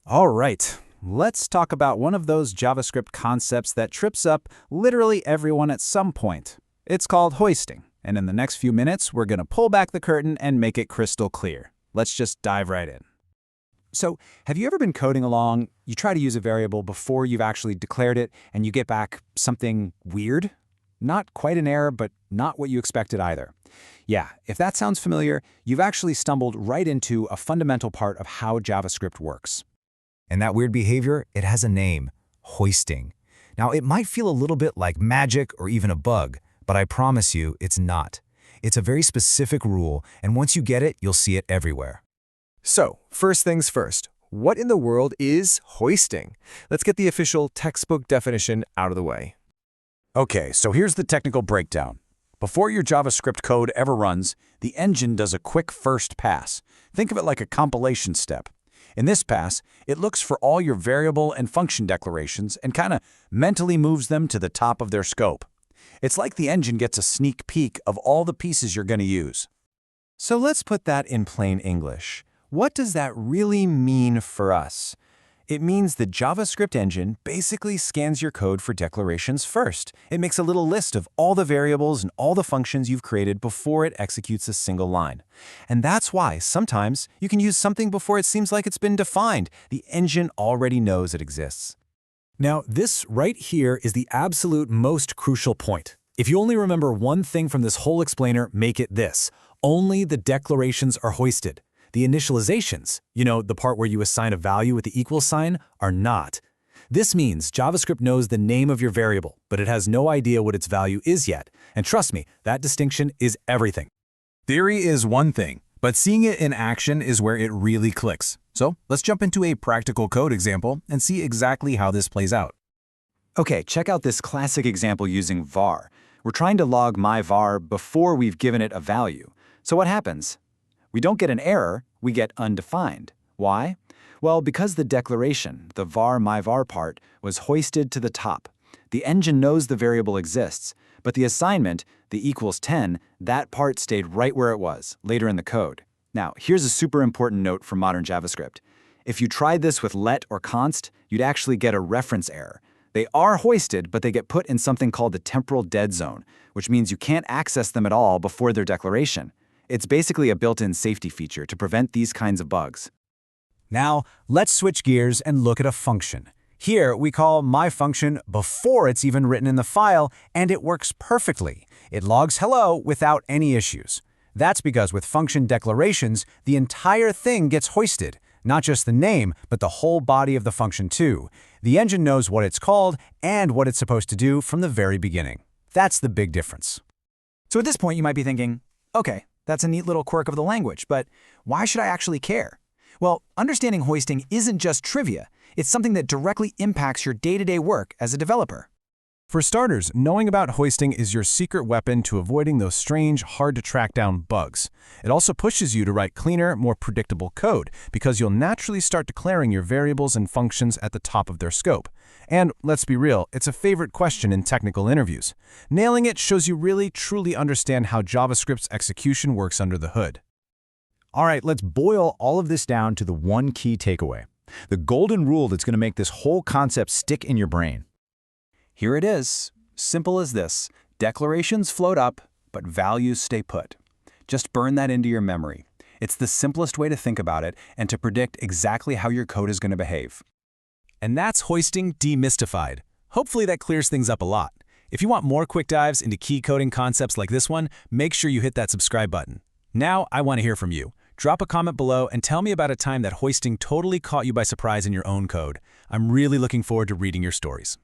All right, let's talk about one of those JavaScript concepts that trips up literally everyone at some point. It's called hoisting, and in the next few minutes, we're going to pull back the curtain and make it crystal clear. Let's just dive right in. So, have you ever been coding along, you try to use a variable before you've actually declared it, and you get back something weird? Not quite an error, but not what you expected either. Yeah, if that sounds familiar, you've actually stumbled right into a fundamental part of how JavaScript works. And that weird behavior, it has a name, hoisting. Now, it might feel a little bit like magic or even a bug, but I promise you, it's not. It's a very specific rule, and once you get it, you'll see it everywhere. So, first things first, what in the world is hoisting? Let's get the official textbook definition out of the way. Okay, so here's the technical breakdown. Before your JavaScript code ever runs, the engine does a quick first pass. Think of it like a compilation step. In this pass, it looks for all your variable and function declarations and kind of mentally moves them to the top of their scope. It's like the engine gets a sneak peek of all the pieces you're going to use. So let's put that in plain English. What does that really mean for us? It means the JavaScript engine basically scans your code for declarations first. It makes a little list of all the variables and all the functions you've created before it executes a single line. And that's why sometimes you can use something before it seems like it's been defined. The engine already knows it exists. Now, this right here is the absolute most crucial point. If you only remember one thing from this whole explainer, make it this. Only the declarations are hoisted. The initializations, the part where you assign a value with the equal sign, are not. This means JavaScript knows the name of your variable, but it has no idea what its value is yet. And trust me, that distinction is everything. Theory is one thing, but seeing it in action is where it really clicks. So let's jump into a practical code example and see exactly how this plays out. Okay, check out this classic example using var. We're trying to log my var before we've given it a value. So what happens? We don't get an error, we get undefined. Why? Well, because the declaration, the var myvar part, was hoisted to the top. The engine knows the variable exists, but the assignment, the equals 10, that part stayed right where it was, later in the code. Now, here's a super important note for modern JavaScript. If you tried this with let or const, you'd actually get a reference error. They are hoisted, but they get put in something called the temporal dead zone, which means you can't access them at all before their declaration. It's basically a built-in safety feature to prevent these kinds of bugs. Now, let's switch gears and look at a function. Here, we call my function before it's even written in the file, and it works perfectly. It logs hello without any issues. That's because with function declarations, the entire thing gets hoisted. Not just the name, but the whole body of the function too. The engine knows what it's called and what it's supposed to do from the very beginning. That's the big difference. So at this point, you might be thinking, okay, that's a neat little quirk of the language, but why should I actually care? Well, understanding hoisting isn't just trivia. It's something that directly impacts your day-to-day work as a developer. For starters, knowing about hoisting is your secret weapon to avoiding those strange, hard-to-track-down bugs. It also pushes you to write cleaner, more predictable code, because you'll naturally start declaring your variables and functions at the top of their scope. And let's be real, it's a favorite question in technical interviews. Nailing it shows you really, truly understand how JavaScript's execution works under the hood. All right, let's boil all of this down to the one key takeaway. The golden rule that's going to make this whole concept stick in your brain. Here it is, simple as this. Declarations float up, but values stay put. Just burn that into your memory. It's the simplest way to think about it and to predict exactly how your code is going to behave. And that's hoisting demystified. Hopefully that clears things up a lot. If you want more quick dives into key coding concepts like this one, make sure you hit that subscribe button. Now I want to hear from you. Drop a comment below and tell me about a time that hoisting totally caught you by surprise in your own code. I'm really looking forward to reading your stories.